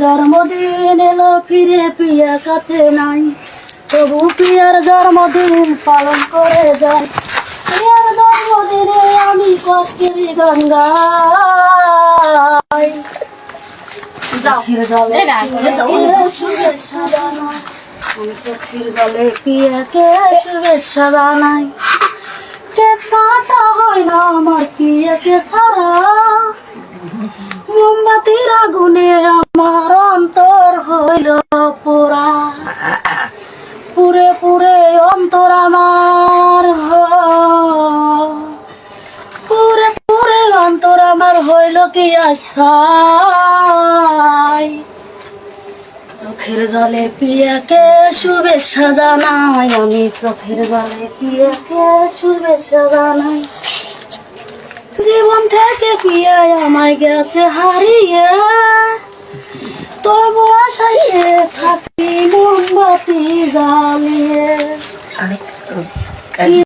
জন্মদিন এলো ফিরে পিয়া কাছে নাই, তবু পিয়ার জন্মদিন পালন করে যাই। পিয়ার জন্মদিনে আমি কষ্টের গান গাই। চোখের জলে শুভেচ্ছা জানাই, আমি চোখের জলে পিয়াকে শুভেচ্ছা জানাই। কেক কাটা হয় না আমার পিয়াকে ছাড়া, মোমবাতির আগুনে আমার অন্তর হইল পোড়া। পুরে পুরে অন্তর আমার, পুরে পুরে অন্তর আমার হইল কি আশায়। চোখের জলে পিয়াকে শুভেচ্ছা জানাই, আমি চোখের জলে পিয়াকে শুভেচ্ছা জানাই। জীবন থেকে পিয়ায় আমায় গেছে হারিয়ে, তবু আশায় থাকি মোমবাতি জ্বালিয়ে।